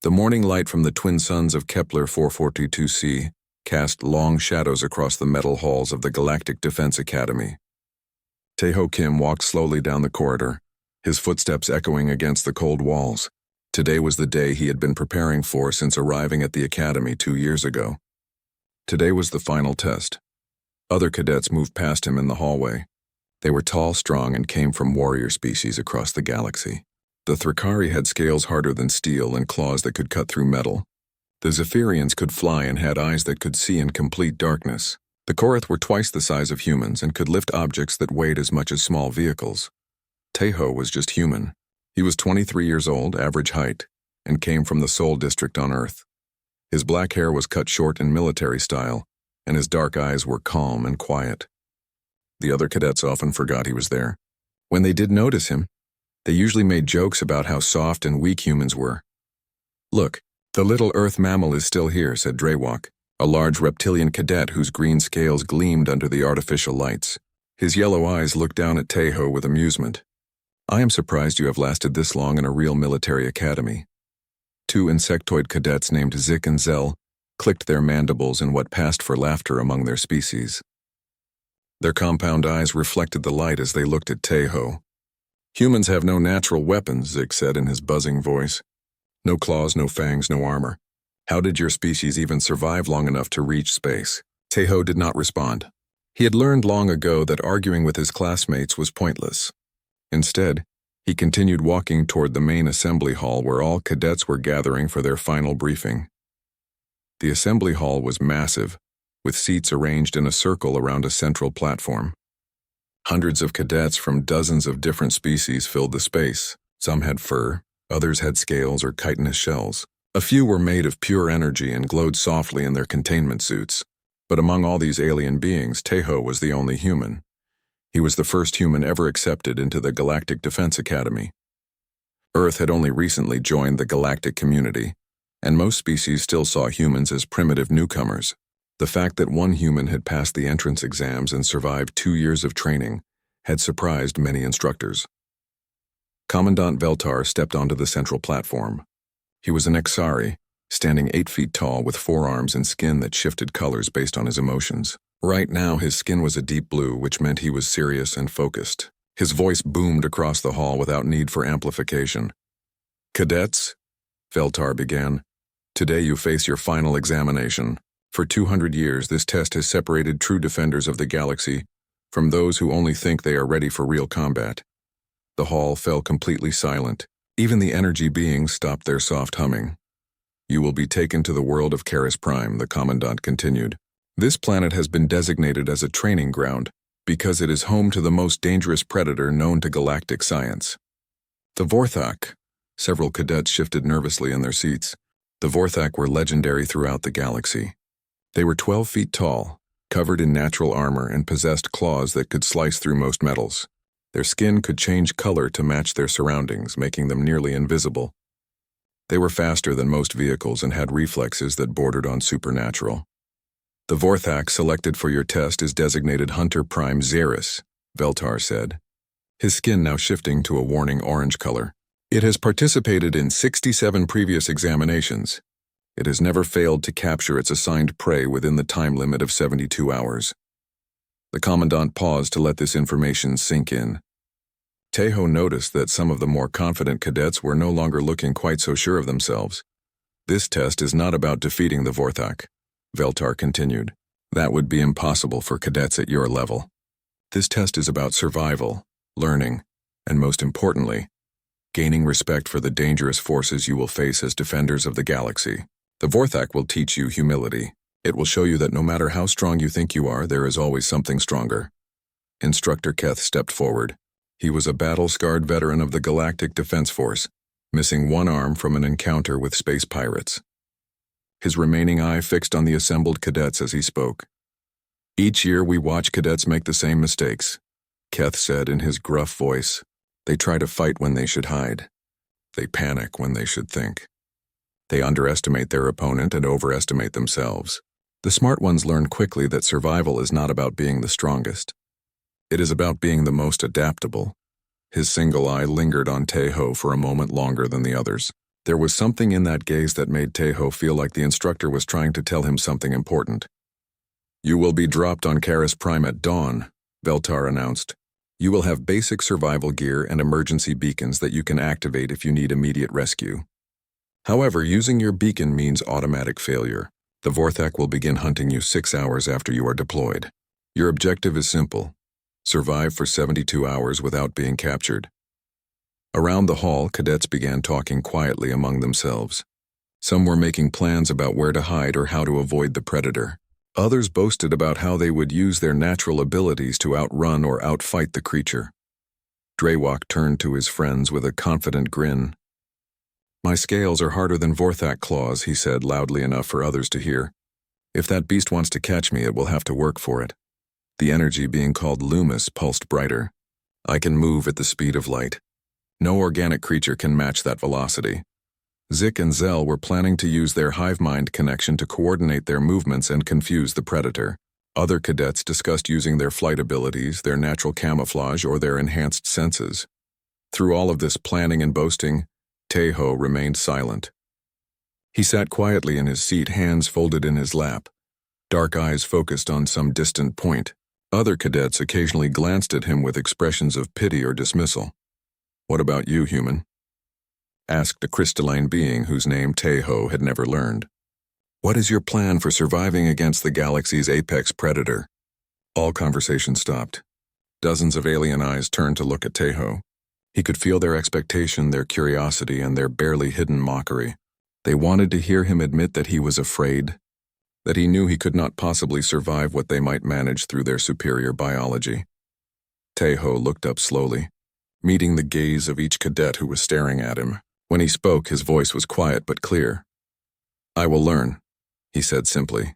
The morning light from the twin suns of Kepler 442c cast long shadows across the metal halls of the Galactic Defense Academy. Tae-ho Kim walked slowly down the corridor, his footsteps echoing against the cold walls. Today was the day he had been preparing for since arriving at the academy 2 years ago. Today was the final test. Other cadets moved past him in the hallway. They were tall, strong, and came from warrior species across the galaxy. The Thrakari had scales harder than steel and claws that could cut through metal. The Zephyrians could fly and had eyes that could see in complete darkness. The Korath were twice the size of humans and could lift objects that weighed as much as small vehicles. Tae-ho was just human. He was 23 years old, average height, and came from the Sol district on Earth. His black hair was cut short in military style, and his dark eyes were calm and quiet. The other cadets often forgot he was there. When they did notice him, they usually made jokes about how soft and weak humans were. "Look, the little Earth mammal is still here," said Draywalk, a large reptilian cadet whose green scales gleamed under the artificial lights. His yellow eyes looked down at Tae-ho with amusement. "I am surprised you have lasted this long in a real military academy." Two insectoid cadets named Zik and Zell clicked their mandibles in what passed for laughter among their species. Their compound eyes reflected the light as they looked at Tae-ho. "Humans have no natural weapons," Zik said in his buzzing voice. "No claws, no fangs, no armor. How did your species even survive long enough to reach space?" Tae-ho did not respond. He had learned long ago that arguing with his classmates was pointless. Instead, he continued walking toward the main assembly hall where all cadets were gathering for their final briefing. The assembly hall was massive, with seats arranged in a circle around a central platform. Hundreds of cadets from dozens of different species filled the space. Some had fur, others had scales or chitinous shells. A few were made of pure energy and glowed softly in their containment suits. But among all these alien beings, Tae-ho was the only human. He was the first human ever accepted into the Galactic Defense Academy. Earth had only recently joined the galactic community, and most species still saw humans as primitive newcomers. The fact that one human had passed the entrance exams and survived 2 years of training had surprised many instructors. Commandant Veltar stepped onto the central platform. He was an Exari, standing 8 feet tall with forearms and skin that shifted colors based on his emotions. Right now, his skin was a deep blue, which meant he was serious and focused. His voice boomed across the hall without need for amplification. "Cadets," Veltar began, "today you face your final examination. For 200 years, this test has separated true defenders of the galaxy from those who only think they are ready for real combat." The hall fell completely silent. Even the energy beings stopped their soft humming. "You will be taken to the world of Karis Prime," the Commandant continued. "This planet has been designated as a training ground because it is home to the most dangerous predator known to galactic science. The Vorthak." Several cadets shifted nervously in their seats. The Vorthak were legendary throughout the galaxy. They were 12 feet tall, covered in natural armor, and possessed claws that could slice through most metals. Their skin could change color to match their surroundings, making them nearly invisible. They were faster than most vehicles and had reflexes that bordered on supernatural. "The Vorthak selected for your test is designated Hunter Prime Xeris," Veltar said, his skin now shifting to a warning orange color. "It has participated in 67 previous examinations. It has never failed to capture its assigned prey within the time limit of 72 hours. The Commandant paused to let this information sink in. Tae-ho noticed that some of the more confident cadets were no longer looking quite so sure of themselves. "This test is not about defeating the Vorthak," Veltar continued. "That would be impossible for cadets at your level. This test is about survival, learning, and most importantly, gaining respect for the dangerous forces you will face as defenders of the galaxy. The Vorthak will teach you humility. It will show you that no matter how strong you think you are, there is always something stronger." Instructor Keth stepped forward. He was a battle-scarred veteran of the Galactic Defense Force, missing one arm from an encounter with space pirates. His remaining eye fixed on the assembled cadets as he spoke. "Each year we watch cadets make the same mistakes," Keth said in his gruff voice. "They try to fight when they should hide. They panic when they should think. They underestimate their opponent and overestimate themselves. The smart ones learn quickly that survival is not about being the strongest. It is about being the most adaptable." His single eye lingered on Tae-ho for a moment longer than the others. There was something in that gaze that made Teho feel like the instructor was trying to tell him something important. "You will be dropped on Karis Prime at dawn," Veltar announced. "You will have basic survival gear and emergency beacons that you can activate if you need immediate rescue. However, using your beacon means automatic failure. The Vorthak will begin hunting you 6 hours after you are deployed. Your objective is simple: survive for 72 hours without being captured." Around the hall, cadets began talking quietly among themselves. Some were making plans about where to hide or how to avoid the predator. Others boasted about how they would use their natural abilities to outrun or outfight the creature. Drewok turned to his friends with a confident grin. "My scales are harder than Vorthak claws," he said loudly enough for others to hear. "If that beast wants to catch me, it will have to work for it." The energy being called Loomis pulsed brighter. "I can move at the speed of light. No organic creature can match that velocity." Zik and Zell were planning to use their hive mind connection to coordinate their movements and confuse the predator. Other cadets discussed using their flight abilities, their natural camouflage, or their enhanced senses. Through all of this planning and boasting, Teho remained silent. He sat quietly in his seat, hands folded in his lap, dark eyes focused on some distant point. Other cadets occasionally glanced at him with expressions of pity or dismissal. "What about you, human?" asked a crystalline being whose name Teho had never learned. "What is your plan for surviving against the galaxy's apex predator?" All conversation stopped. Dozens of alien eyes turned to look at Teho. He could feel their expectation, their curiosity, and their barely hidden mockery. They wanted to hear him admit that he was afraid, that he knew he could not possibly survive what they might manage through their superior biology. Teho looked up slowly, meeting the gaze of each cadet who was staring at him. When he spoke, his voice was quiet but clear. "I will learn," he said simply.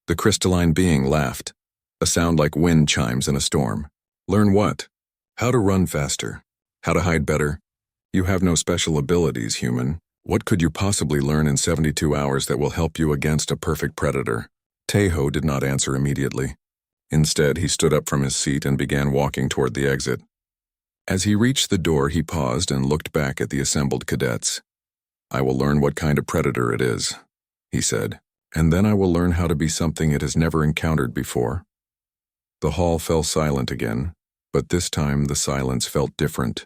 The crystalline being laughed, a sound like wind chimes in a storm. "Learn what? How to run faster? How to hide better? You have no special abilities, human. What could you possibly learn in 72 hours that will help you against a perfect predator?" Teho did not answer immediately. Instead, he stood up from his seat and began walking toward the exit. As he reached the door, he paused and looked back at the assembled cadets. "I will learn what kind of predator it is," he said, "and then I will learn how to be something it has never encountered before." The hall fell silent again, but this time the silence felt different.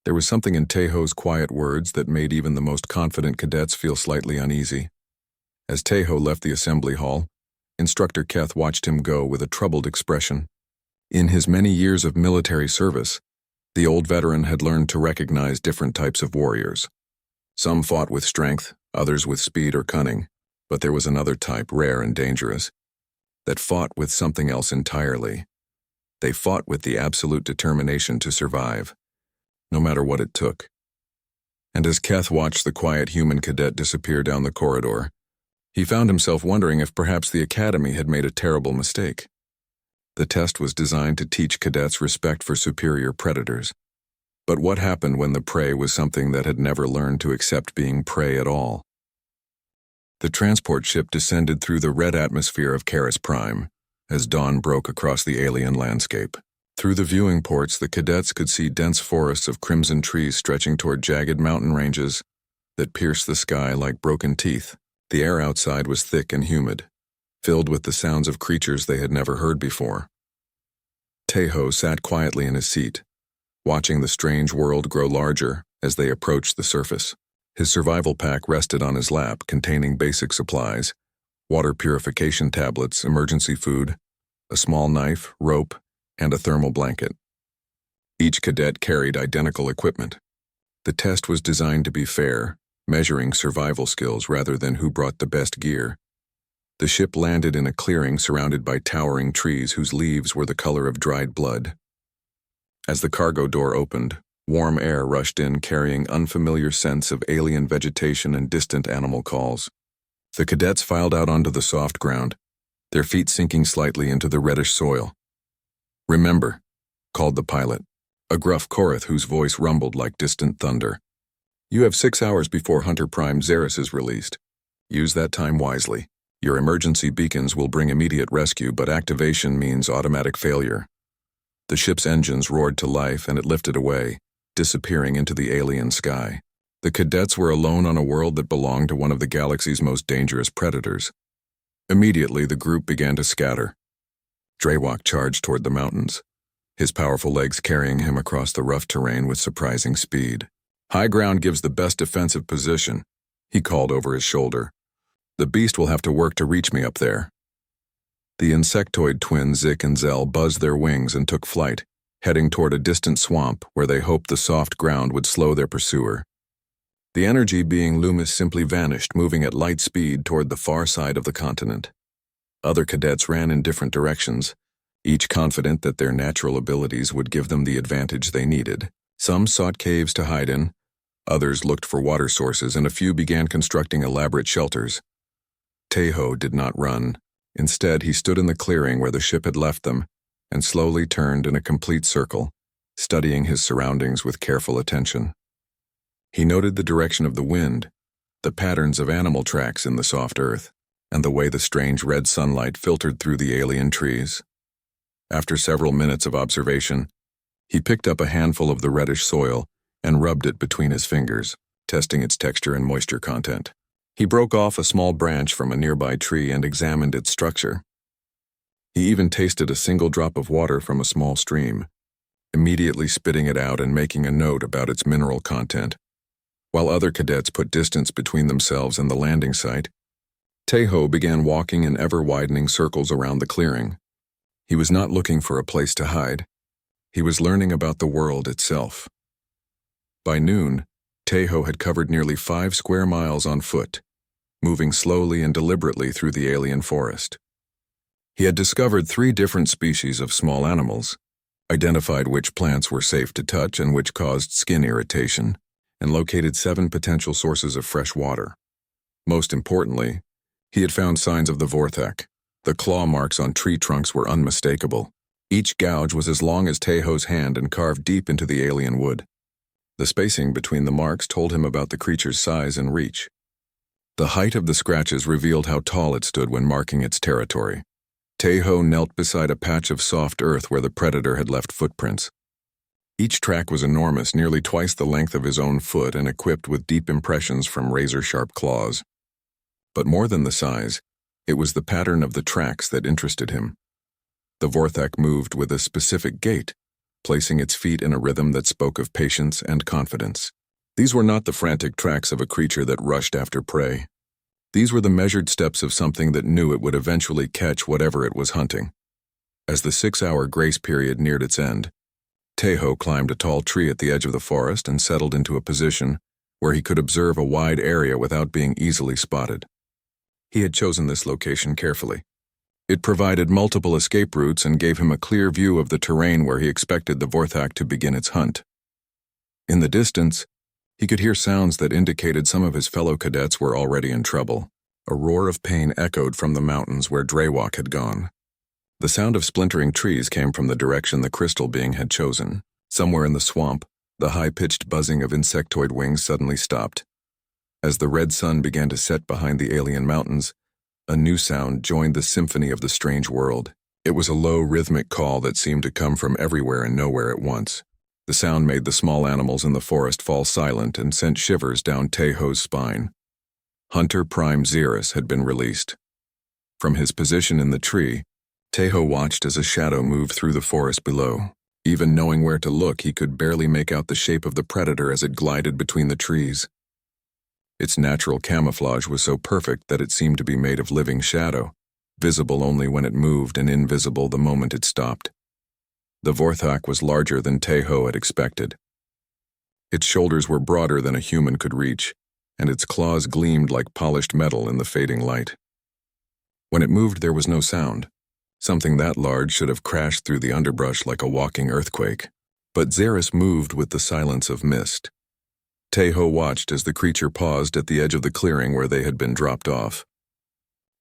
There was something in Teho's quiet words that made even the most confident cadets feel slightly uneasy. As Teho left the assembly hall, Instructor Keth watched him go with a troubled expression. In his many years of military service, the old veteran had learned to recognize different types of warriors. Some fought with strength, others with speed or cunning, but there was another type, rare and dangerous, that fought with something else entirely. They fought with the absolute determination to survive, no matter what it took. And as Keth watched the quiet human cadet disappear down the corridor, he found himself wondering if perhaps the academy had made a terrible mistake. The test was designed to teach cadets respect for superior predators. But what happened when the prey was something that had never learned to accept being prey at all? The transport ship descended through the red atmosphere of Karis Prime as dawn broke across the alien landscape. Through the viewing ports, the cadets could see dense forests of crimson trees stretching toward jagged mountain ranges that pierced the sky like broken teeth. The air outside was thick and humid, filled with the sounds of creatures they had never heard before. Teho sat quietly in his seat, watching the strange world grow larger as they approached the surface. His survival pack rested on his lap, containing basic supplies, water purification tablets, emergency food, a small knife, rope, and a thermal blanket. Each cadet carried identical equipment. The test was designed to be fair, measuring survival skills rather than who brought the best gear. The ship landed in a clearing surrounded by towering trees whose leaves were the color of dried blood. As the cargo door opened, warm air rushed in, carrying unfamiliar scents of alien vegetation and distant animal calls. The cadets filed out onto the soft ground, their feet sinking slightly into the reddish soil. "Remember," called the pilot, a gruff Korath whose voice rumbled like distant thunder. "You have 6 hours before Hunter Prime Xeris is released. Use that time wisely. Your emergency beacons will bring immediate rescue, but activation means automatic failure." The ship's engines roared to life and it lifted away, disappearing into the alien sky. The cadets were alone on a world that belonged to one of the galaxy's most dangerous predators. Immediately, the group began to scatter. Drewok charged toward the mountains, his powerful legs carrying him across the rough terrain with surprising speed. "High ground gives the best defensive position," he called over his shoulder. "The beast will have to work to reach me up there." The insectoid twins Zik and Zell buzzed their wings and took flight, heading toward a distant swamp where they hoped the soft ground would slow their pursuer. The energy being Loomis simply vanished, moving at light speed toward the far side of the continent. Other cadets ran in different directions, each confident that their natural abilities would give them the advantage they needed. Some sought caves to hide in, others looked for water sources, and a few began constructing elaborate shelters. Teho did not run. Instead, he stood in the clearing where the ship had left them and slowly turned in a complete circle, studying his surroundings with careful attention. He noted the direction of the wind, the patterns of animal tracks in the soft earth, and the way the strange red sunlight filtered through the alien trees. After several minutes of observation, he picked up a handful of the reddish soil and rubbed it between his fingers, testing its texture and moisture content. He broke off a small branch from a nearby tree and examined its structure. He even tasted a single drop of water from a small stream, immediately spitting it out and making a note about its mineral content. While other cadets put distance between themselves and the landing site, Teho began walking in ever-widening circles around the clearing. He was not looking for a place to hide. He was learning about the world itself. By noon, Teho had covered nearly 5 square miles on foot, moving slowly and deliberately through the alien forest. He had discovered 3 different species of small animals, identified which plants were safe to touch and which caused skin irritation, and located 7 potential sources of fresh water. Most importantly, he had found signs of the Vorthak. The claw marks on tree trunks were unmistakable. Each gouge was as long as Teho's hand and carved deep into the alien wood. The spacing between the marks told him about the creature's size and reach. The height of the scratches revealed how tall it stood when marking its territory. Teho knelt beside a patch of soft earth where the predator had left footprints. Each track was enormous, nearly twice the length of his own foot and equipped with deep impressions from razor-sharp claws. But more than the size, it was the pattern of the tracks that interested him. The Vorthak moved with a specific gait, placing its feet in a rhythm that spoke of patience and confidence. These were not the frantic tracks of a creature that rushed after prey. These were the measured steps of something that knew it would eventually catch whatever it was hunting. As the 6-hour grace period neared its end, Teho climbed a tall tree at the edge of the forest and settled into a position where he could observe a wide area without being easily spotted. He had chosen this location carefully. It provided multiple escape routes and gave him a clear view of the terrain where he expected the Vorthak to begin its hunt. In the distance, he could hear sounds that indicated some of his fellow cadets were already in trouble. A roar of pain echoed from the mountains where Drewok had gone. The sound of splintering trees came from the direction the crystal being had chosen. Somewhere in the swamp, the high-pitched buzzing of insectoid wings suddenly stopped. As the red sun began to set behind the alien mountains, a new sound joined the symphony of the strange world. It was a low, rhythmic call that seemed to come from everywhere and nowhere at once. The sound made the small animals in the forest fall silent and sent shivers down Teho's spine. Hunter Prime Xerus had been released. From his position in the tree, Teho watched as a shadow moved through the forest below. Even knowing where to look, he could barely make out the shape of the predator as it glided between the trees. Its natural camouflage was so perfect that it seemed to be made of living shadow, visible only when it moved and invisible the moment it stopped. The Vorthak was larger than Teho had expected. Its shoulders were broader than a human could reach, and its claws gleamed like polished metal in the fading light. When it moved, there was no sound. Something that large should have crashed through the underbrush like a walking earthquake. But Xerus moved with the silence of mist. Teho watched as the creature paused at the edge of the clearing where they had been dropped off.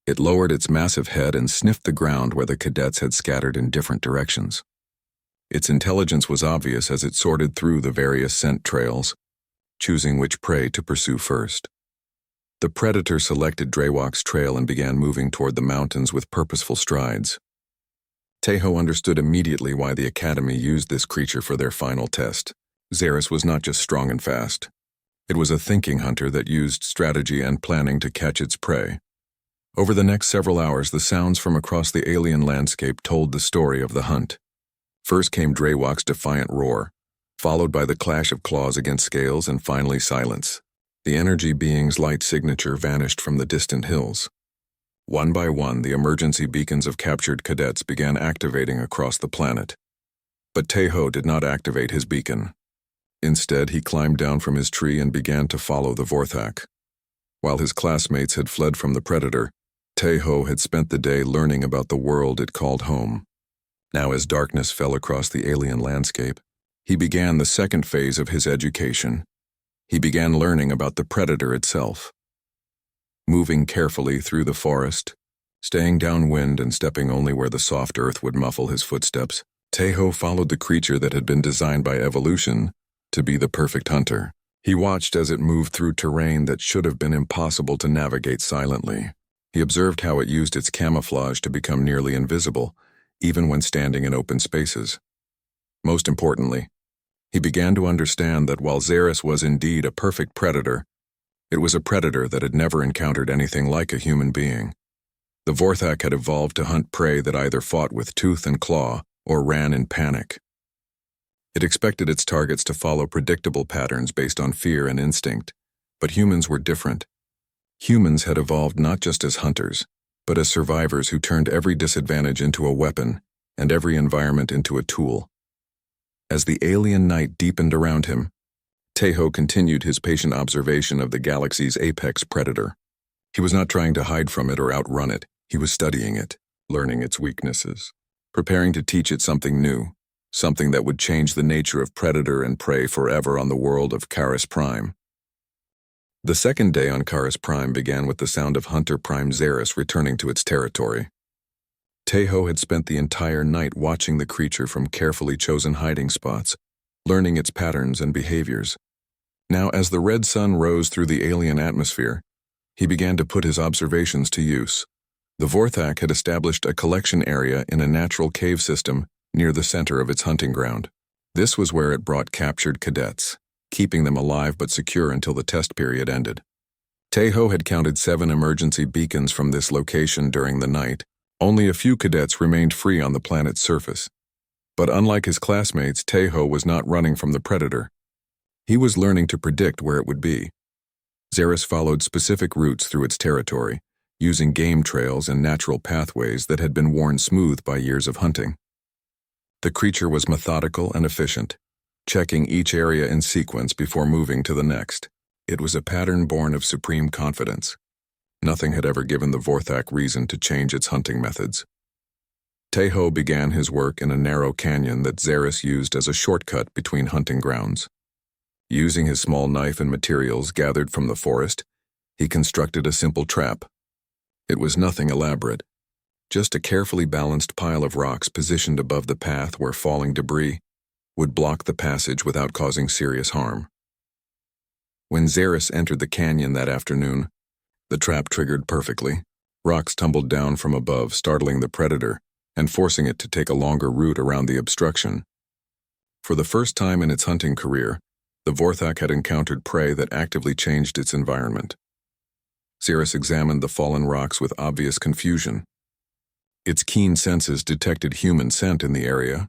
It lowered its massive head and sniffed the ground where the cadets had scattered in different directions. Its intelligence was obvious as it sorted through the various scent trails, choosing which prey to pursue first. The predator selected Drewok's trail and began moving toward the mountains with purposeful strides. Teho understood immediately why the Academy used this creature for their final test. Xerus was not just strong and fast. It was a thinking hunter that used strategy and planning to catch its prey. Over the next several hours, the sounds from across the alien landscape told the story of the hunt. First came Drewok's defiant roar, followed by the clash of claws against scales, and finally silence. The energy being's light signature vanished from the distant hills. One by one, the emergency beacons of captured cadets began activating across the planet. But Taeho did not activate his beacon. Instead, he climbed down from his tree and began to follow the Vorthak. While his classmates had fled from the predator, Taeho had spent the day learning about the world it called home. Now, as darkness fell across the alien landscape, he began the second phase of his education. He began learning about the predator itself. Moving carefully through the forest, staying downwind and stepping only where the soft earth would muffle his footsteps, Taeho followed the creature that had been designed by evolution to be the perfect hunter. He watched as it moved through terrain that should have been impossible to navigate silently. He observed how it used its camouflage to become nearly invisible, even when standing in open spaces. Most importantly, he began to understand that while Xeris was indeed a perfect predator, it was a predator that had never encountered anything like a human being. The Vorthak had evolved to hunt prey that either fought with tooth and claw or ran in panic. It expected its targets to follow predictable patterns based on fear and instinct, but humans were different. Humans had evolved not just as hunters, but as survivors who turned every disadvantage into a weapon and every environment into a tool. As the alien night deepened around him, Taeho continued his patient observation of the galaxy's apex predator. He was not trying to hide from it or outrun it. He was studying it, learning its weaknesses, preparing to teach it something new, something that would change the nature of predator and prey forever on the world of Caris Prime. The second day on Caris Prime began with the sound of Hunter Prime Xeris returning to its territory. Taeho had spent the entire night watching the creature from carefully chosen hiding spots, learning its patterns and behaviors. Now, as the red sun rose through the alien atmosphere, he began to put his observations to use. The Vorthak had established a collection area in a natural cave system near the center of its hunting ground. This was where it brought captured cadets, keeping them alive but secure until the test period ended. Taeho had counted 7 emergency beacons from this location during the night. Only a few cadets remained free on the planet's surface. But unlike his classmates, Taeho was not running from the predator. He was learning to predict where it would be. Xeris followed specific routes through its territory, using game trails and natural pathways that had been worn smooth by years of hunting. The creature was methodical and efficient, checking each area in sequence before moving to the next. It was a pattern born of supreme confidence. Nothing had ever given the Vorthak reason to change its hunting methods. Taeho began his work in a narrow canyon that Xeris used as a shortcut between hunting grounds. Using his small knife and materials gathered from the forest, he constructed a simple trap. It was nothing elaborate, just a carefully balanced pile of rocks positioned above the path where falling debris would block the passage without causing serious harm. When Xeris entered the canyon that afternoon, the trap triggered perfectly. Rocks tumbled down from above, startling the predator and forcing it to take a longer route around the obstruction. For the first time in its hunting career, the Vorthak had encountered prey that actively changed its environment. Xeris examined the fallen rocks with obvious confusion. Its keen senses detected human scent in the area,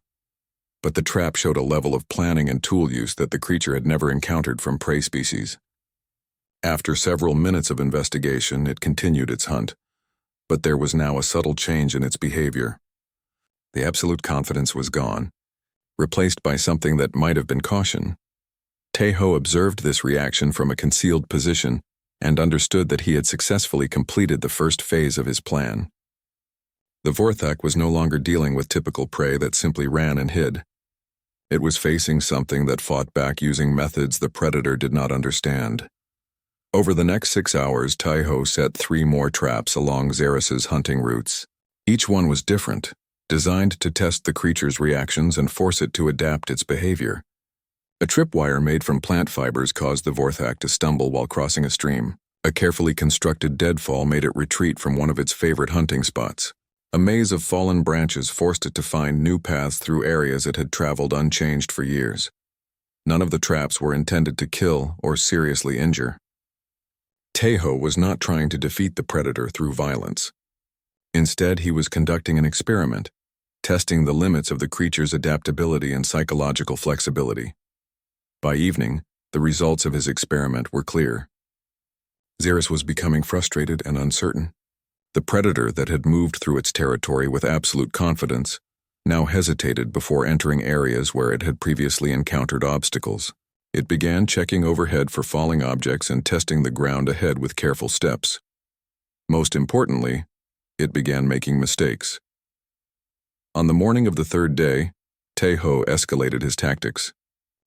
but the trap showed a level of planning and tool use that the creature had never encountered from prey species. After several minutes of investigation, it continued its hunt, but there was now a subtle change in its behavior. The absolute confidence was gone, replaced by something that might have been caution. Taeho observed this reaction from a concealed position and understood that he had successfully completed the first phase of his plan. The Vorthak was no longer dealing with typical prey that simply ran and hid. It was facing something that fought back using methods the predator did not understand. Over the next 6 hours, Taeho set 3 more traps along Xeris's hunting routes. Each one was different, designed to test the creature's reactions and force it to adapt its behavior. A tripwire made from plant fibers caused the Vorthak to stumble while crossing a stream. A carefully constructed deadfall made it retreat from one of its favorite hunting spots. A maze of fallen branches forced it to find new paths through areas it had traveled unchanged for years. None of the traps were intended to kill or seriously injure. Tejo was not trying to defeat the predator through violence. Instead, he was conducting an experiment, testing the limits of the creature's adaptability and psychological flexibility. By evening, the results of his experiment were clear. Xerus was becoming frustrated and uncertain. The predator that had moved through its territory with absolute confidence now hesitated before entering areas where it had previously encountered obstacles. It began checking overhead for falling objects and testing the ground ahead with careful steps. Most importantly, it began making mistakes. On the morning of the third day, Tejo escalated his tactics.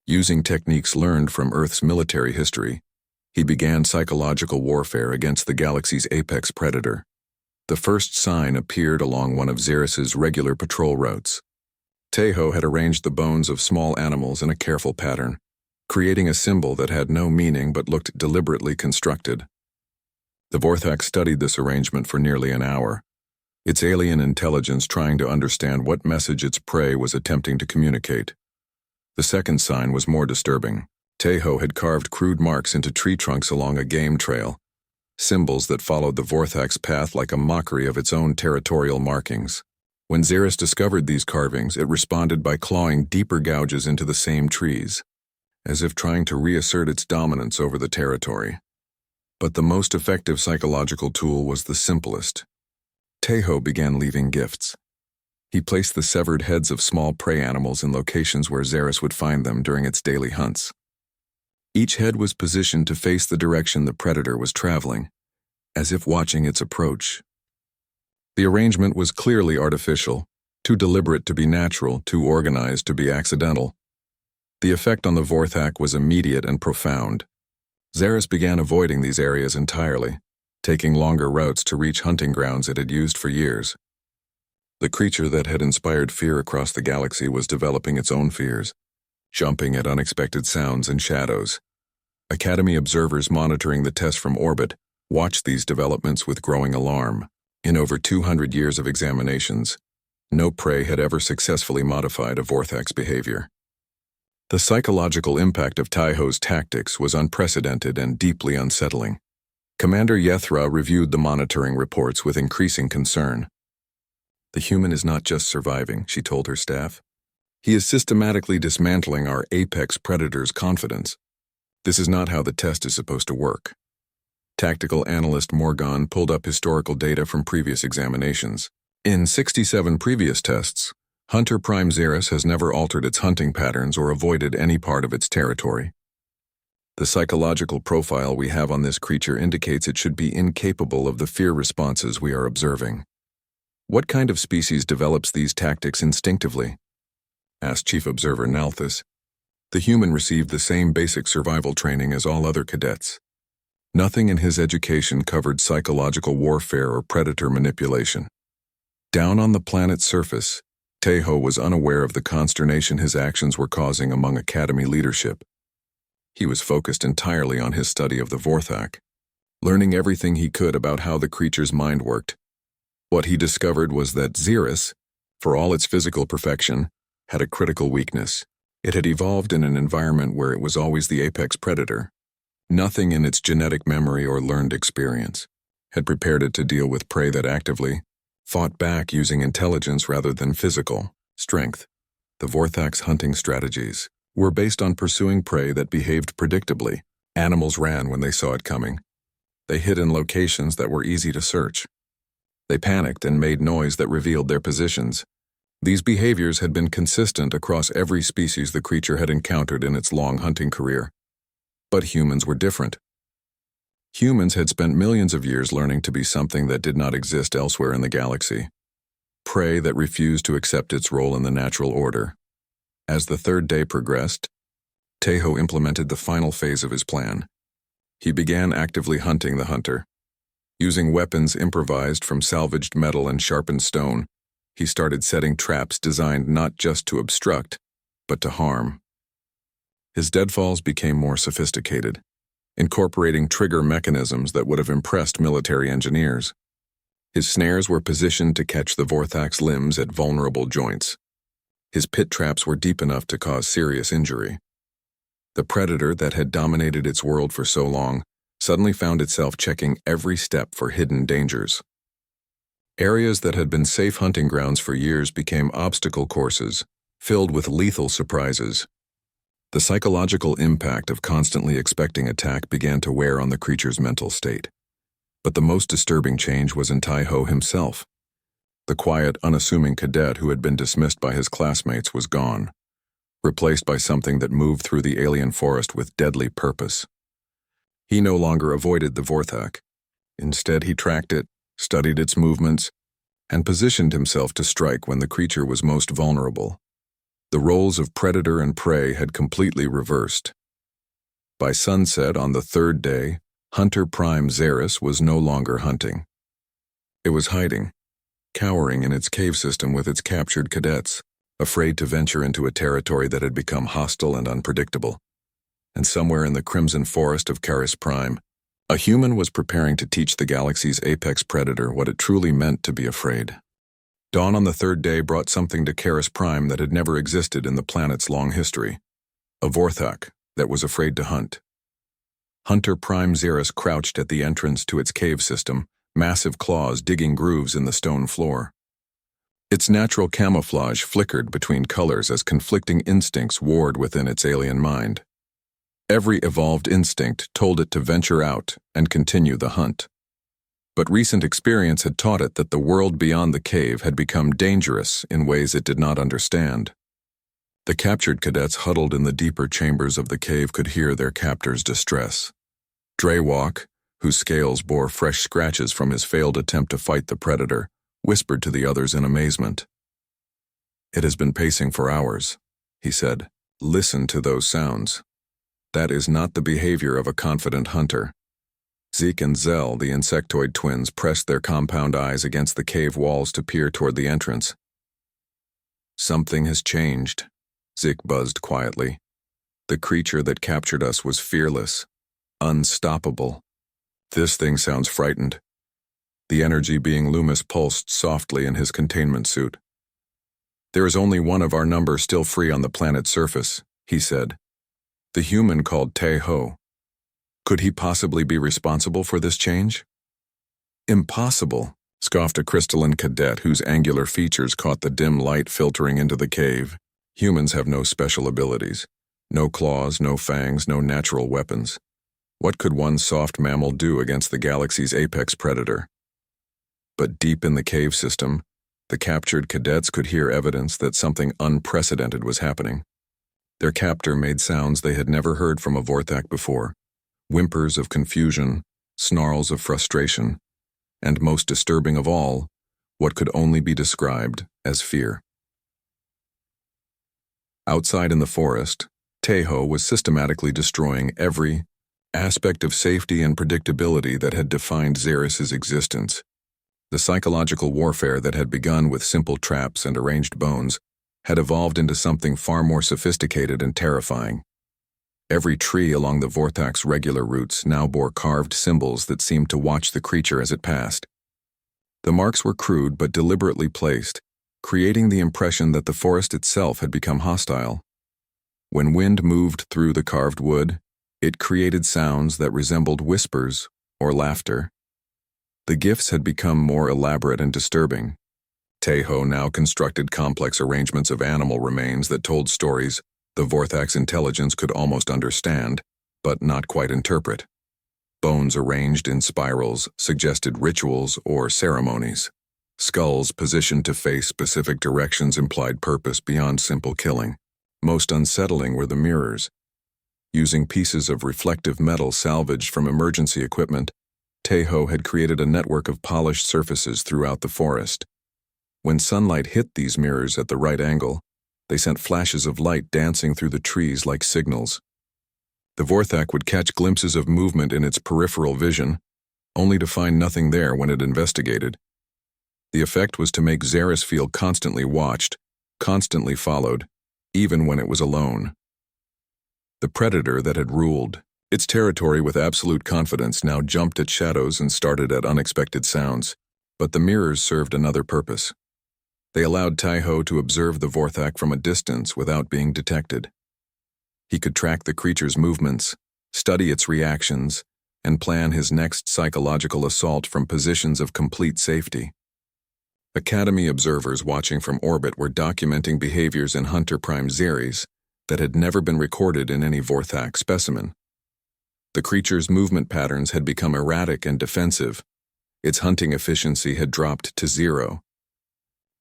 Using techniques learned from Earth's military history, he began psychological warfare against the galaxy's apex predator. The first sign appeared along one of Xerus's regular patrol routes. Tejo had arranged the bones of small animals in a careful pattern, creating a symbol that had no meaning but looked deliberately constructed. The Vorthax studied this arrangement for nearly an hour, its alien intelligence trying to understand what message its prey was attempting to communicate. The second sign was more disturbing. Tejo had carved crude marks into tree trunks along a game trail, symbols that followed the Vorthax path like a mockery of its own territorial markings. When Xerus discovered these carvings, it responded by clawing deeper gouges into the same trees, as if trying to reassert its dominance over the territory. But the most effective psychological tool was the simplest. Tejo began leaving gifts. He placed the severed heads of small prey animals in locations where Xerus would find them during its daily hunts. Each head was positioned to face the direction the predator was traveling, as if watching its approach. The arrangement was clearly artificial, too deliberate to be natural, too organized to be accidental. The effect on the Vorthax was immediate and profound. Xerus began avoiding these areas entirely, taking longer routes to reach hunting grounds it had used for years. The creature that had inspired fear across the galaxy was developing its own fears, jumping at unexpected sounds and shadows. Academy observers monitoring the test from orbit watched these developments with growing alarm. In over 200 years of examinations, no prey had ever successfully modified a Vorthax behavior. The psychological impact of Tejo's tactics was unprecedented and deeply unsettling. Commander Yethra reviewed the monitoring reports with increasing concern. "The human is not just surviving," she told her staff. "He is systematically dismantling our apex predator's confidence. This is not how the test is supposed to work." Tactical analyst Morgan pulled up historical data from previous examinations. In 67 previous tests, Hunter Prime Xerus has never altered its hunting patterns or avoided any part of its territory. The psychological profile we have on this creature indicates it should be incapable of the fear responses we are observing. "What kind of species develops these tactics instinctively?" asked Chief Observer Nalthus. The human received the same basic survival training as all other cadets. Nothing in his education covered psychological warfare or predator manipulation. Down on the planet's surface, Tejo was unaware of the consternation his actions were causing among Academy leadership. He was focused entirely on his study of the Vorthax, learning everything he could about how the creature's mind worked. What he discovered was that Xerus, for all its physical perfection, had a critical weakness. It had evolved in an environment where it was always the apex predator. Nothing in its genetic memory or learned experience had prepared it to deal with prey that actively fought back using intelligence rather than physical strength. The Vorthax hunting strategies were based on pursuing prey that behaved predictably. Animals ran when they saw it coming. They hid in locations that were easy to search. They panicked and made noise that revealed their positions. These behaviors had been consistent across every species the creature had encountered in its long hunting career. But humans were different. Humans had spent millions of years learning to be something that did not exist elsewhere in the galaxy. Prey that refused to accept its role in the natural order. As the third day progressed, Tejo implemented the final phase of his plan. He began actively hunting the hunter. Using weapons improvised from salvaged metal and sharpened stone, he started setting traps designed not just to obstruct, but to harm. His deadfalls became more sophisticated, incorporating trigger mechanisms that would have impressed military engineers. His snares were positioned to catch the Vorthax limbs at vulnerable joints. His pit traps were deep enough to cause serious injury. The predator that had dominated its world for so long suddenly found itself checking every step for hidden dangers. Areas that had been safe hunting grounds for years became obstacle courses, filled with lethal surprises. The psychological impact of constantly expecting attack began to wear on the creature's mental state. But the most disturbing change was in Tai-Ho himself. The quiet, unassuming cadet who had been dismissed by his classmates was gone, replaced by something that moved through the alien forest with deadly purpose. He no longer avoided the Vorthak. Instead, he tracked it, studied its movements, and positioned himself to strike when the creature was most vulnerable. The roles of predator and prey had completely reversed. By sunset on the third day, Hunter Prime Xeris was no longer hunting. It was hiding, cowering in its cave system with its captured cadets, afraid to venture into a territory that had become hostile and unpredictable. And somewhere in the crimson forest of Caris Prime, a human was preparing to teach the galaxy's apex predator what it truly meant to be afraid. Dawn on the third day brought something to Caris Prime that had never existed in the planet's long history. A Vorthak that was afraid to hunt. Hunter Prime Xeris crouched at the entrance to its cave system, massive claws digging grooves in the stone floor. Its natural camouflage flickered between colors as conflicting instincts warred within its alien mind. Every evolved instinct told it to venture out and continue the hunt. But recent experience had taught it that the world beyond the cave had become dangerous in ways it did not understand. The captured cadets huddled in the deeper chambers of the cave could hear their captor's distress. Draywalk, whose scales bore fresh scratches from his failed attempt to fight the predator, whispered to the others in amazement. "It has been pacing for hours," he said. "Listen to those sounds. That is not the behavior of a confident hunter." Zeke and Zell, the insectoid twins, pressed their compound eyes against the cave walls to peer toward the entrance. "Something has changed," Zeke buzzed quietly. "The creature that captured us was fearless, unstoppable. This thing sounds frightened." The energy being Loomis pulsed softly in his containment suit. "There is only one of our number still free on the planet's surface," he said. "The human called Tai-Ho. Could he possibly be responsible for this change?" "Impossible," scoffed a crystalline cadet whose angular features caught the dim light filtering into the cave. "Humans have no special abilities. No claws, no fangs, no natural weapons. What could one soft mammal do against the galaxy's apex predator?" But deep in the cave system, the captured cadets could hear evidence that something unprecedented was happening. Their captor made sounds they had never heard from a Vorthak before. Whimpers of confusion, snarls of frustration, and most disturbing of all, what could only be described as fear. Outside in the forest, Tai-Ho was systematically destroying every aspect of safety and predictability that had defined Xeris's existence. The psychological warfare that had begun with simple traps and arranged bones had evolved into something far more sophisticated and terrifying. Every tree along the Vorthak's regular routes now bore carved symbols that seemed to watch the creature as it passed. The marks were crude but deliberately placed, creating the impression that the forest itself had become hostile. When wind moved through the carved wood, it created sounds that resembled whispers or laughter. The gifts had become more elaborate and disturbing. Tai-Ho now constructed complex arrangements of animal remains that told stories the Vorthak's intelligence could almost understand, but not quite interpret. Bones arranged in spirals suggested rituals or ceremonies. Skulls positioned to face specific directions implied purpose beyond simple killing. Most unsettling were the mirrors. Using pieces of reflective metal salvaged from emergency equipment, Tai-Ho had created a network of polished surfaces throughout the forest. When sunlight hit these mirrors at the right angle, they sent flashes of light dancing through the trees like signals. The Vorthak would catch glimpses of movement in its peripheral vision, only to find nothing there when it investigated. The effect was to make Xeris feel constantly watched, constantly followed, even when it was alone. The predator that had ruled its territory with absolute confidence now jumped at shadows and started at unexpected sounds, but the mirrors served another purpose. They allowed Tai-Ho to observe the Vorthak from a distance without being detected. He could track the creature's movements, study its reactions, and plan his next psychological assault from positions of complete safety. Academy observers watching from orbit were documenting behaviors in Hunter Prime Xeres that had never been recorded in any Vorthak specimen. The creature's movement patterns had become erratic and defensive. Its hunting efficiency had dropped to 0.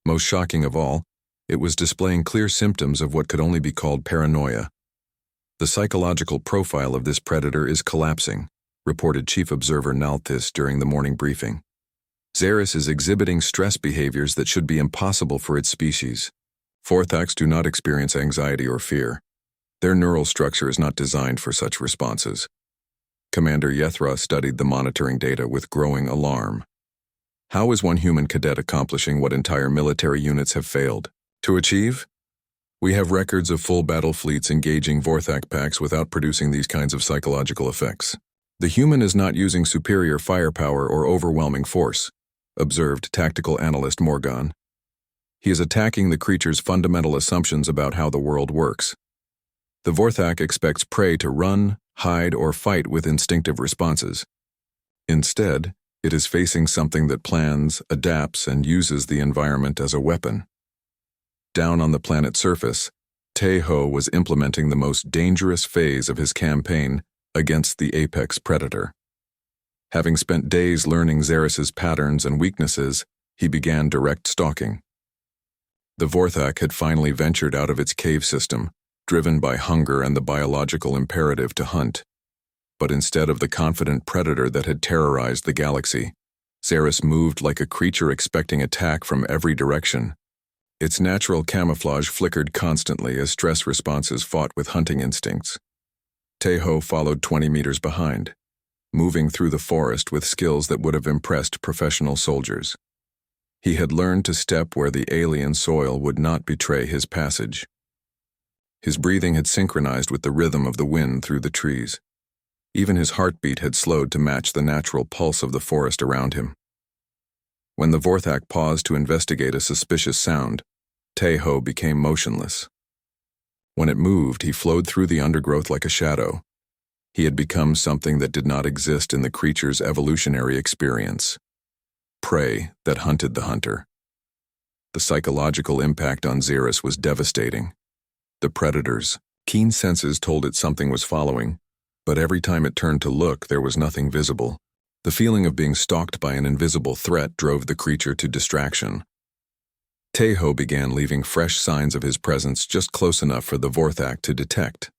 Most shocking of all, it was displaying clear symptoms of what could only be called paranoia. The psychological profile of this predator is collapsing, reported Chief Observer Nalthis during the morning briefing. Xeres is exhibiting stress behaviors that should be impossible for its species. Vorthaks do not experience anxiety or fear. Their neural structure is not designed for such responses. Commander Yethra studied the monitoring data with growing alarm. How is one human cadet accomplishing what entire military units have failed to achieve? We have records of full battle fleets engaging Vorthak packs without producing these kinds of psychological effects. The human is not using superior firepower or overwhelming force, observed tactical analyst Morgan. He is attacking the creature's fundamental assumptions about how the world works. The Vorthak expects prey to run, hide, or fight with instinctive responses. Instead, it is facing something that plans, adapts, and uses the environment as a weapon. Down on the planet's surface, Tae-ho was implementing the most dangerous phase of his campaign against the apex predator. Having spent days learning Xeres' patterns and weaknesses, he began direct stalking. The Vorthak had finally ventured out of its cave system, driven by hunger and the biological imperative to hunt. But instead of the confident predator that had terrorized the galaxy, Xeres moved like a creature expecting attack from every direction. Its natural camouflage flickered constantly as stress responses fought with hunting instincts. Tae-ho followed 20 meters behind, moving through the forest with skills that would have impressed professional soldiers. He had learned to step where the alien soil would not betray his passage. His breathing had synchronized with the rhythm of the wind through the trees. Even his heartbeat had slowed to match the natural pulse of the forest around him. When the Vorthak paused to investigate a suspicious sound, Tae-ho became motionless. When it moved, he flowed through the undergrowth like a shadow. He had become something that did not exist in the creature's evolutionary experience. Prey that hunted the hunter. The psychological impact on Xeres was devastating. The predator's keen senses told it something was following, but every time it turned to look, there was nothing visible. The feeling of being stalked by an invisible threat drove the creature to distraction. Tae-ho began leaving fresh signs of his presence just close enough for the Vorthak to detect.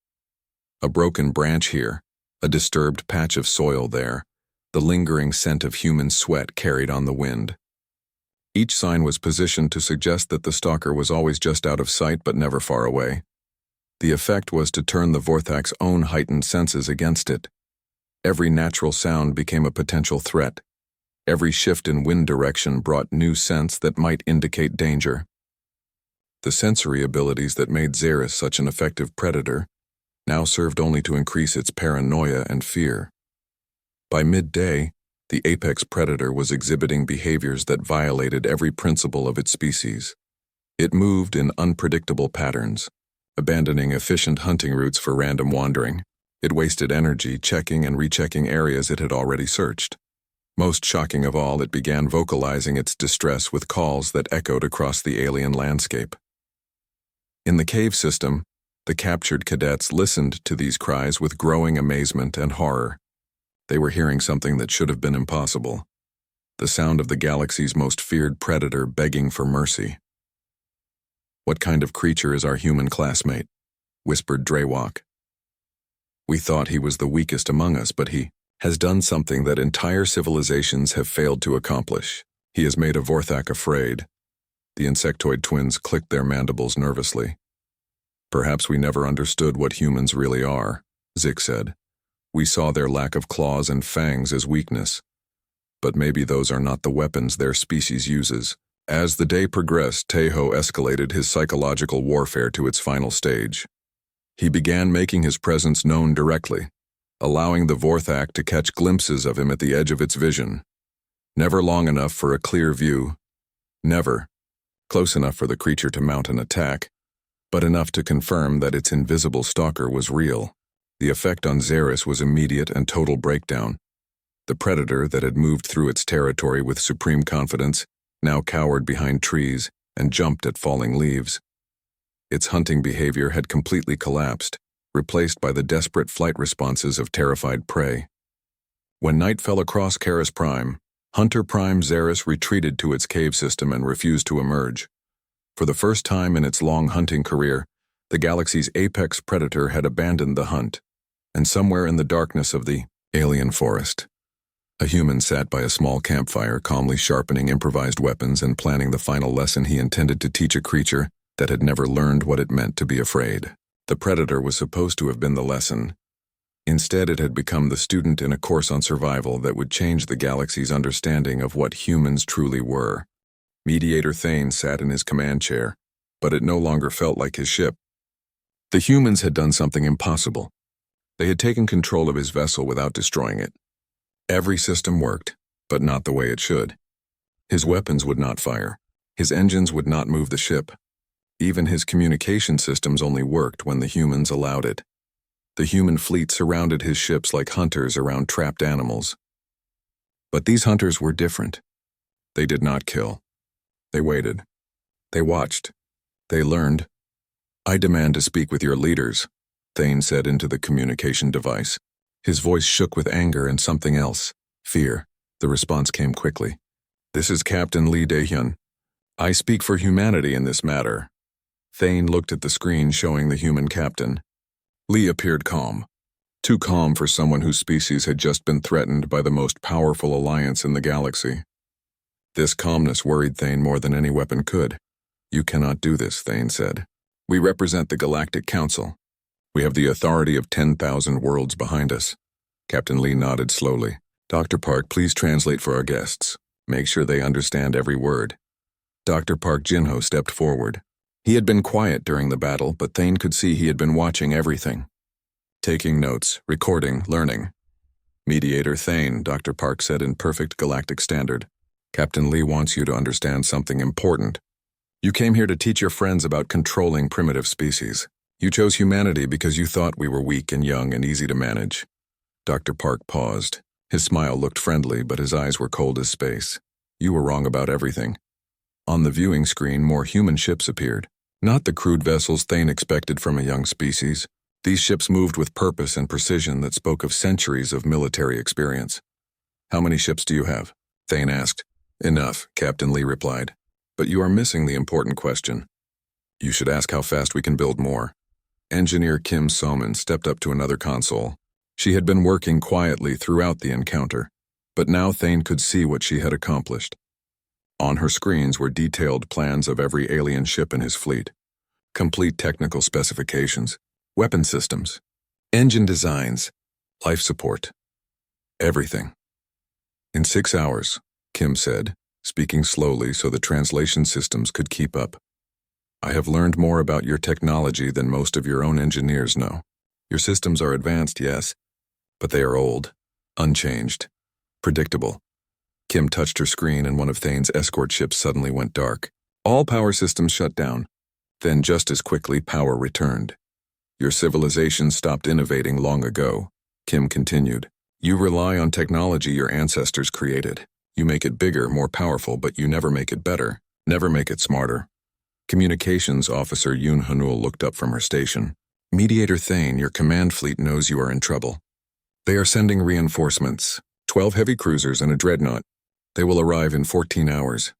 A broken branch here, a disturbed patch of soil there, the lingering scent of human sweat carried on the wind. Each sign was positioned to suggest that the stalker was always just out of sight but never far away. The effect was to turn the Vorthak's own heightened senses against it. Every natural sound became a potential threat. Every shift in wind direction brought new scents that might indicate danger. The sensory abilities that made Xeres such an effective predator now served only to increase its paranoia and fear. By midday, the apex predator was exhibiting behaviors that violated every principle of its species. It moved in unpredictable patterns, abandoning efficient hunting routes for random wandering. It wasted energy checking and rechecking areas it had already searched. Most shocking of all, it began vocalizing its distress with calls that echoed across the alien landscape. In the cave system, the captured cadets listened to these cries with growing amazement and horror. They were hearing something that should have been impossible. The sound of the galaxy's most feared predator begging for mercy. "What kind of creature is our human classmate?" whispered Drewok. "We thought he was the weakest among us, but he has done something that entire civilizations have failed to accomplish. He has made a Vorthak afraid." The insectoid twins clicked their mandibles nervously. "Perhaps we never understood what humans really are," Zik said. "We saw their lack of claws and fangs as weakness. But maybe those are not the weapons their species uses." As the day progressed, Tae-ho escalated his psychological warfare to its final stage. He began making his presence known directly, allowing the Vorthak to catch glimpses of him at the edge of its vision. Never long enough for a clear view. Never close enough for the creature to mount an attack. but enough to confirm that its invisible stalker was real. The effect on Xeris was immediate and total breakdown. The predator that had moved through its territory with supreme confidence now cowered behind trees and jumped at falling leaves. Its hunting behavior had completely collapsed, replaced by the desperate flight responses of terrified prey. When night fell across Karis Prime, Hunter Prime Xeris retreated to its cave system and refused to emerge. For the first time in its long hunting career, the galaxy's apex predator had abandoned the hunt, and somewhere in the darkness of the alien forest, a human sat by a small campfire, calmly sharpening improvised weapons and planning the final lesson he intended to teach a creature that had never learned what it meant to be afraid. The predator was supposed to have been the lesson. Instead, it had become the student in a course on survival that would change the galaxy's understanding of what humans truly were. Mediator Thane sat in his command chair, but it no longer felt like his ship. The humans had done something impossible. They had taken control of his vessel without destroying it. Every system worked, but not the way it should. His weapons would not fire. His engines would not move the ship. Even his communication systems only worked when the humans allowed it. The human fleet surrounded his ships like hunters around trapped animals. But these hunters were different. They did not kill. They waited. They watched. They learned. "I demand to speak with your leaders," Thane said into the communication device. His voice shook with anger and something else, fear. The response came quickly. "This is Captain Lee Daehyun. I speak for humanity in this matter." Thane looked at the screen showing the human captain. Lee appeared calm. Too calm for someone whose species had just been threatened by the most powerful alliance in the galaxy. This calmness worried Thane more than any weapon could. "You cannot do this," Thane said. "We represent the Galactic Council. We have the authority of 10,000 worlds behind us." Captain Lee nodded slowly. "Dr. Park, please translate for our guests. Make sure they understand every word." Dr. Park Jinho stepped forward. He had been quiet during the battle, but Thane could see he had been watching everything. Taking notes, recording, learning. "Mediator Thane," Dr. Park said in perfect galactic standard. "Captain Lee wants you to understand something important. You came here to teach your friends about controlling primitive species. You chose humanity because you thought we were weak and young and easy to manage." Dr. Park paused. His smile looked friendly, but his eyes were cold as space. "You were wrong about everything." On the viewing screen, more human ships appeared. Not the crude vessels Thane expected from a young species. These ships moved with purpose and precision that spoke of centuries of military experience. "How many ships do you have?" Thane asked. "Enough," Captain Lee replied. "But you are missing the important question. You should ask how fast we can build more." Engineer Kim So-min stepped up to another console. She had been working quietly throughout the encounter, but now Thane could see what she had accomplished. On her screens were detailed plans of every alien ship in his fleet, complete technical specifications, weapon systems, engine designs, life support, everything. "In 6 hours," Kim said, speaking slowly so the translation systems could keep up. "I have learned more about your technology than most of your own engineers know. Your systems are advanced, yes, but they are old, unchanged, predictable." Kim touched her screen and one of Thane's escort ships suddenly went dark. All power systems shut down. Then just as quickly, power returned. "Your civilization stopped innovating long ago," Kim continued. "You rely on technology your ancestors created. You make it bigger, more powerful, but you never make it better, never make it smarter." Communications Officer Yoon Hanul looked up from her station. "Mediator Thane, your command fleet knows you are in trouble. They are sending reinforcements, 12 heavy cruisers and a dreadnought. They will arrive in 14 hours.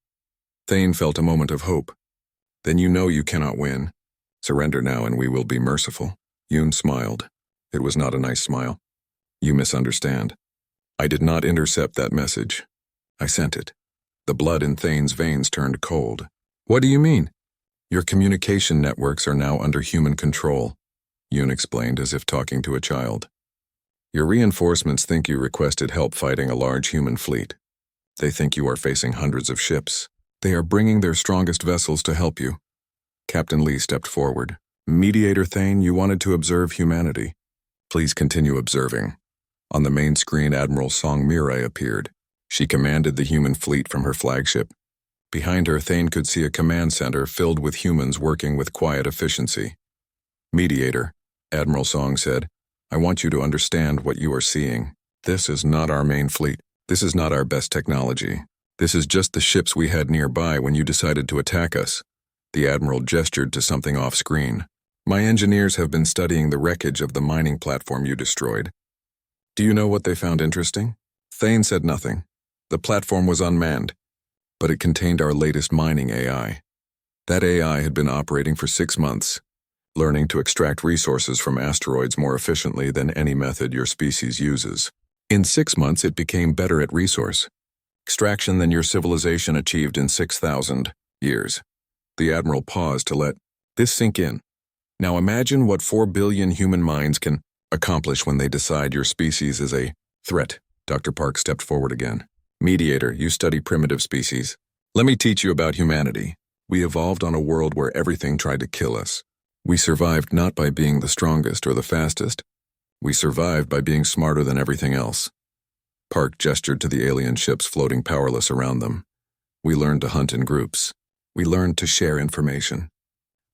Thane felt a moment of hope. "Then you know you cannot win. Surrender now and we will be merciful." Yoon smiled. It was not a nice smile. "You misunderstand. I did not intercept that message. I sent it." The blood in Thane's veins turned cold. "What do you mean?" "Your communication networks are now under human control," Yoon explained as if talking to a child. "Your reinforcements think you requested help fighting a large human fleet. They think you are facing hundreds of ships. They are bringing their strongest vessels to help you." Captain Lee stepped forward. "Mediator Thane, you wanted to observe humanity. Please continue observing." On the main screen, Admiral Song Mirai appeared. She commanded the human fleet from her flagship. Behind her, Thane could see a command center filled with humans working with quiet efficiency. "Mediator," Admiral Song said, "I want you to understand what you are seeing. This is not our main fleet. This is not our best technology. This is just the ships we had nearby when you decided to attack us." The Admiral gestured to something off-screen. "My engineers have been studying the wreckage of the mining platform you destroyed. Do you know what they found interesting?" Thane said nothing. The platform was unmanned, but it contained our latest mining AI. That AI had been operating for 6 months, learning to extract resources from asteroids more efficiently than any method your species uses. In 6 months, it became better at resource extraction than your civilization achieved in 6,000 years. The Admiral paused to let this sink in. "Now imagine what 4 billion human minds can accomplish when they decide your species is a threat." Dr. Park stepped forward again. "Mediator, you study primitive species. Let me teach you about humanity. We evolved on a world where everything tried to kill us. We survived not by being the strongest or the fastest. We survived by being smarter than everything else." Park gestured to the alien ships floating powerless around them. "We learned to hunt in groups. We learned to share information.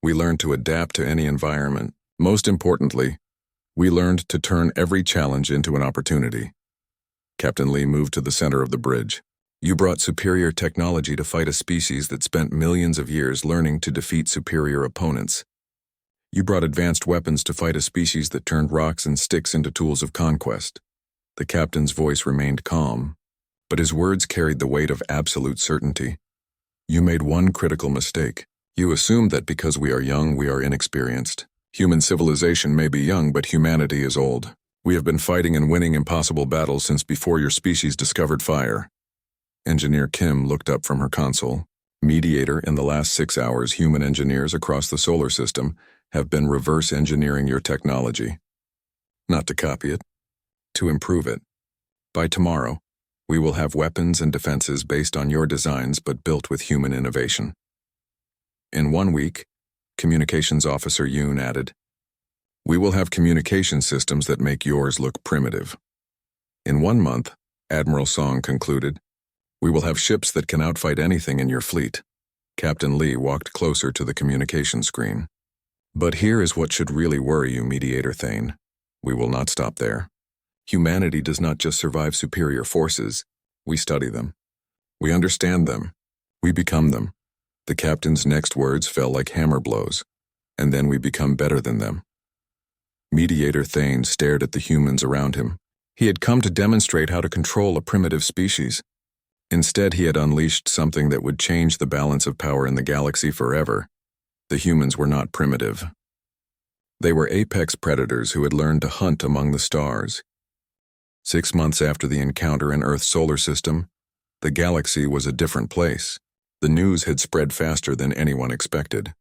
We learned to adapt to any environment. Most importantly, we learned to turn every challenge into an opportunity." Captain Lee moved to the center of the bridge. "You brought superior technology to fight a species that spent millions of years learning to defeat superior opponents. You brought advanced weapons to fight a species that turned rocks and sticks into tools of conquest." The captain's voice remained calm, but his words carried the weight of absolute certainty. "You made one critical mistake. You assumed that because we are young, we are inexperienced. Human civilization may be young, but humanity is old. We have been fighting and winning impossible battles since before your species discovered fire." Engineer Kim looked up from her console. "Mediator, in the last 6 hours, human engineers across the solar system have been reverse engineering your technology. Not to copy it, to improve it. By tomorrow, we will have weapons and defenses based on your designs but built with human innovation." In 1 week, Communications Officer Yoon added, "We will have communication systems that make yours look primitive." In 1 month, Admiral Song concluded, "We will have ships that can outfight anything in your fleet." Captain Lee walked closer to the communication screen. "But here is what should really worry you, Mediator Thane. We will not stop there. Humanity does not just survive superior forces. We study them. We understand them. We become them." The captain's next words fell like hammer blows. "And then we become better than them." Mediator Thane stared at the humans around him. He had come to demonstrate how to control a primitive species. Instead, he had unleashed something that would change the balance of power in the galaxy forever. The humans were not primitive. They were apex predators who had learned to hunt among the stars. 6 months after the encounter in Earth's solar system, the galaxy was a different place. The news had spread faster than anyone expected.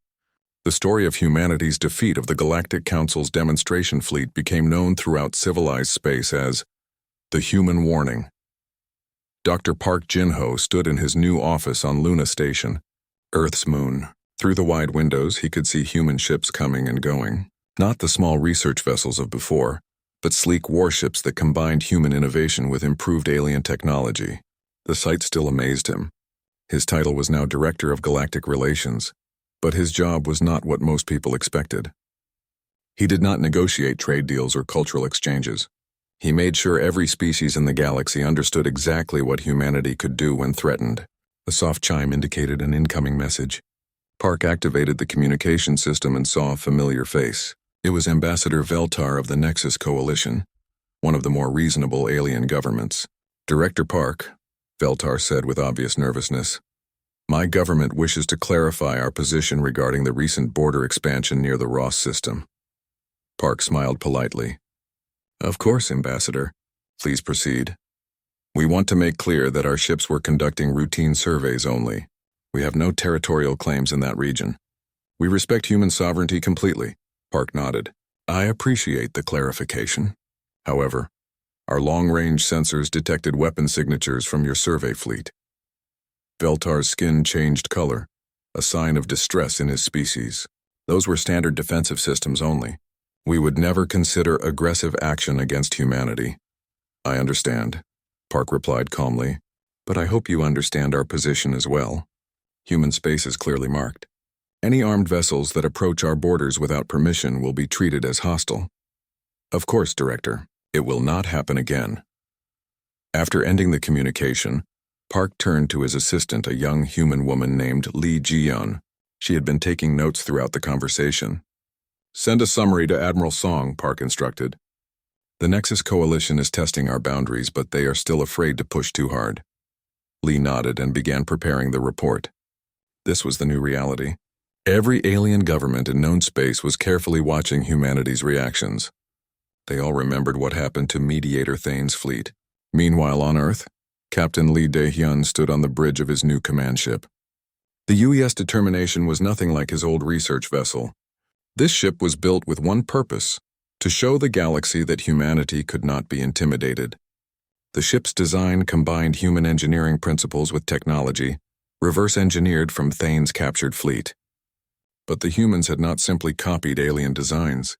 The story of humanity's defeat of the Galactic Council's demonstration fleet became known throughout civilized space as the Human Warning. Dr. Park Jin-ho stood in his new office on Luna Station, Earth's moon. Through the wide windows, he could see human ships coming and going. Not the small research vessels of before, but sleek warships that combined human innovation with improved alien technology. The sight still amazed him. His title was now Director of Galactic Relations, but his job was not what most people expected. He did not negotiate trade deals or cultural exchanges. He made sure every species in the galaxy understood exactly what humanity could do when threatened. A soft chime indicated an incoming message. Park activated the communication system and saw a familiar face. It was Ambassador Veltar of the Nexus Coalition, one of the more reasonable alien governments. "Director Park," Veltar said with obvious nervousness, "my government wishes to clarify our position regarding the recent border expansion near the Ross system." Park smiled politely. "Of course, Ambassador. Please proceed. We want to make clear that our ships were conducting routine surveys only. We have no territorial claims in that region. We respect human sovereignty completely." Park nodded. "I appreciate the clarification. However, our long-range sensors detected weapon signatures from your survey fleet." Veltar's skin changed color, a sign of distress in his species. "Those were standard defensive systems only. We would never consider aggressive action against humanity." "I understand," Park replied calmly, "but I hope you understand our position as well. Human space is clearly marked. Any armed vessels that approach our borders without permission will be treated as hostile. Of course, Director, it will not happen again. After ending the communication, Park turned to his assistant, a young human woman named Lee Ji-yeon. She had been taking notes throughout the conversation. Send a summary to Admiral Song, Park instructed. The Nexus Coalition is testing our boundaries, but they are still afraid to push too hard. Lee nodded and began preparing the report. This was the new reality. Every alien government in known space was carefully watching humanity's reactions. They all remembered what happened to Mediator Thane's fleet. Meanwhile, on Earth, Captain Lee Dae-hyun stood on the bridge of his new command ship. The UES Determination was nothing like his old research vessel. This ship was built with one purpose: to show the galaxy that humanity could not be intimidated. The ship's design combined human engineering principles with technology, reverse-engineered from Thane's captured fleet. But the humans had not simply copied alien designs.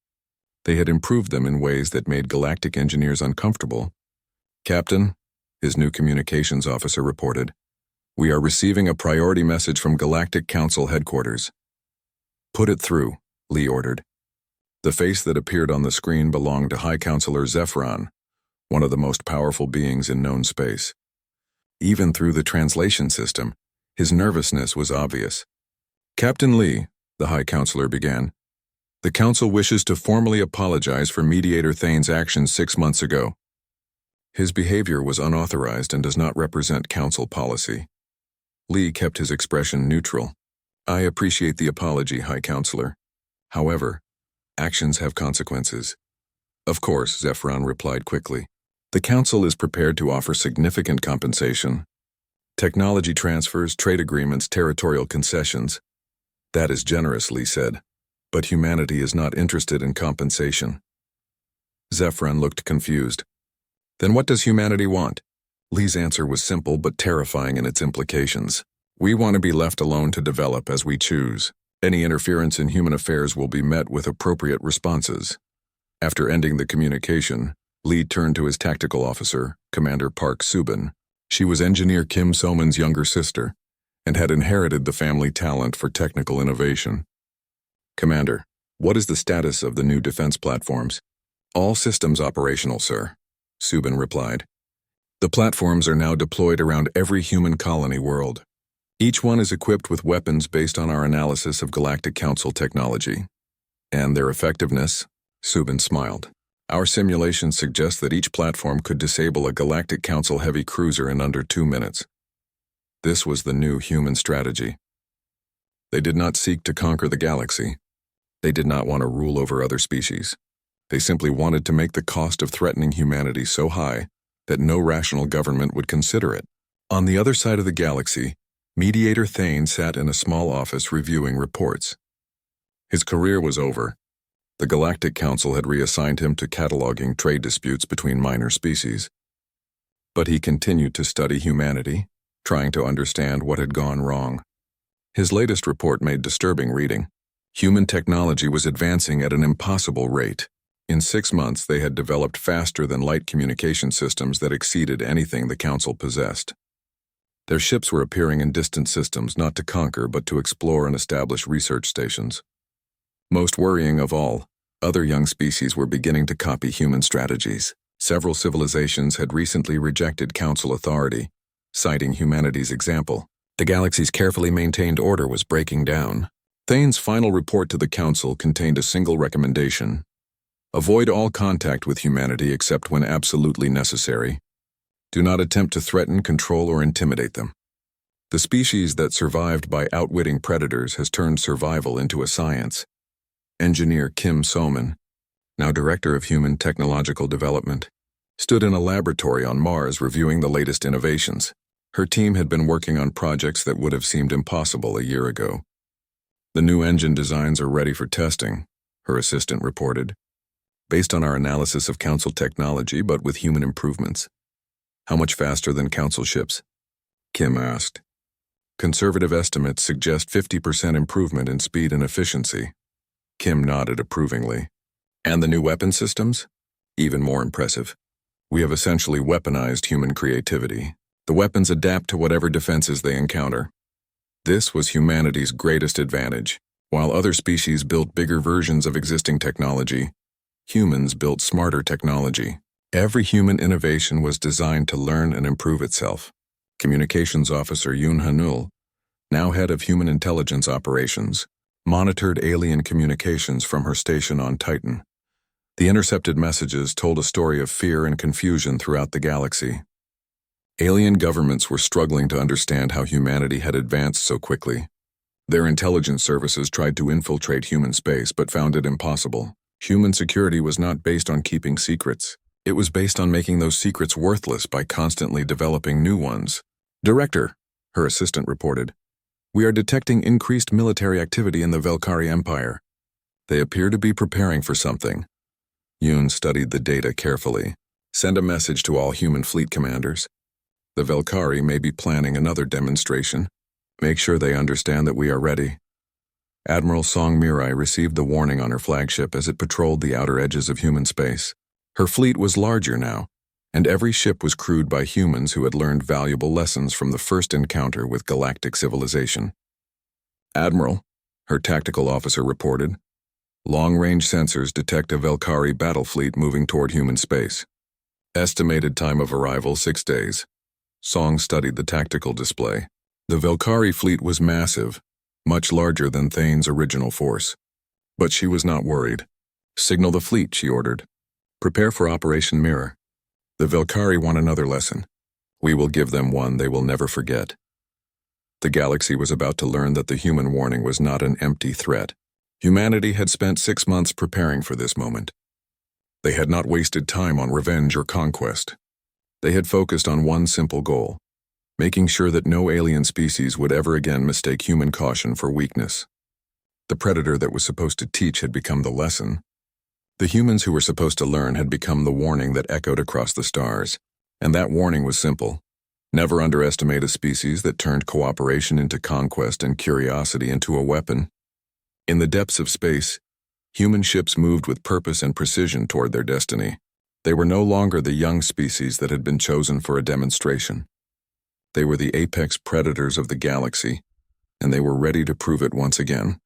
They had improved them in ways that made galactic engineers uncomfortable. Captain, his new communications officer reported, we are receiving a priority message from Galactic Council headquarters. Put it through, Lee ordered. The face that appeared on the screen belonged to High Counselor Zephyron, one of the most powerful beings in known space. Even through the translation system, his nervousness was obvious. Captain Lee, the High Counselor began, the Council wishes to formally apologize for Mediator Thane's actions 6 months ago. His behavior was unauthorized and does not represent Council policy. Lee kept his expression neutral. I appreciate the apology, High Counselor. However, actions have consequences. Of course, Zephyron replied quickly. The Council is prepared to offer significant compensation. Technology transfers, trade agreements, territorial concessions. That is generous, Lee said. But humanity is not interested in compensation. Zephyron looked confused. Then what does humanity want? Lee's answer was simple but terrifying in its implications. We want to be left alone to develop as we choose. Any interference in human affairs will be met with appropriate responses. After ending the communication, Lee turned to his tactical officer, Commander Park Subin. She was Engineer Kim So-man's younger sister and had inherited the family talent for technical innovation. Commander, what is the status of the new defense platforms? All systems operational, sir, Subin replied. The platforms are now deployed around every human colony world. Each one is equipped with weapons based on our analysis of Galactic Council technology. And their effectiveness? Subin smiled. Our simulations suggest that each platform could disable a Galactic Council heavy cruiser in under 2 minutes. This was the new human strategy. They did not seek to conquer the galaxy. They did not want to rule over other species. They simply wanted to make the cost of threatening humanity so high that no rational government would consider it. On the other side of the galaxy, Mediator Thane sat in a small office reviewing reports. His career was over. The Galactic Council had reassigned him to cataloging trade disputes between minor species. But he continued to study humanity, trying to understand what had gone wrong. His latest report made disturbing reading. Human technology was advancing at an impossible rate. In 6 months, they had developed faster than light communication systems that exceeded anything the Council possessed. Their ships were appearing in distant systems not to conquer but to explore and establish research stations. Most worrying of all, other young species were beginning to copy human strategies. Several civilizations had recently rejected Council authority, citing humanity's example. The galaxy's carefully maintained order was breaking down. Thane's final report to the Council contained a single recommendation. Avoid all contact with humanity except when absolutely necessary. Do not attempt to threaten, control, or intimidate them. The species that survived by outwitting predators has turned survival into a science. Engineer Kim So-man, now Director of Human Technological Development, stood in a laboratory on Mars reviewing the latest innovations. Her team had been working on projects that would have seemed impossible a year ago. The new engine designs are ready for testing, her assistant reported, based on our analysis of Council technology but with human improvements. How much faster than Council ships? Kim asked. Conservative estimates suggest 50% improvement in speed and efficiency. Kim nodded approvingly. And the new weapon systems? Even more impressive. We have essentially weaponized human creativity. The weapons adapt to whatever defenses they encounter. This was humanity's greatest advantage. While other species built bigger versions of existing technology, humans built smarter technology. Every human innovation was designed to learn and improve itself. Communications Officer Yoon Hanul, now head of Human Intelligence Operations, monitored alien communications from her station on Titan. The intercepted messages told a story of fear and confusion throughout the galaxy. Alien governments were struggling to understand how humanity had advanced so quickly. Their intelligence services tried to infiltrate human space but found it impossible. Human security was not based on keeping secrets. It was based on making those secrets worthless by constantly developing new ones. "Director," her assistant reported, "we are detecting increased military activity in the Velkari Empire. They appear to be preparing for something." Yoon studied the data carefully. "Send a message to all human fleet commanders. The Velkari may be planning another demonstration. Make sure they understand that we are ready." Admiral Song Mirai received the warning on her flagship as it patrolled the outer edges of human space. Her fleet was larger now, and every ship was crewed by humans who had learned valuable lessons from the first encounter with galactic civilization. "Admiral," her tactical officer reported, "long-range sensors detect a Velkari battle fleet moving toward human space. Estimated time of arrival 6 days." Song studied the tactical display. The Velkari fleet was massive, much larger than Thane's original force. But she was not worried. "Signal the fleet," she ordered. "Prepare for Operation Mirror. The Velkari want another lesson. We will give them one they will never forget." The galaxy was about to learn that the human warning was not an empty threat. Humanity had spent 6 months preparing for this moment. They had not wasted time on revenge or conquest. They had focused on one simple goal: making sure that no alien species would ever again mistake human caution for weakness. The predator that was supposed to teach had become the lesson. The humans who were supposed to learn had become the warning that echoed across the stars. And that warning was simple: never underestimate a species that turned cooperation into conquest and curiosity into a weapon. In the depths of space, human ships moved with purpose and precision toward their destiny. They were no longer the young species that had been chosen for a demonstration. They were the apex predators of the galaxy, and they were ready to prove it once again.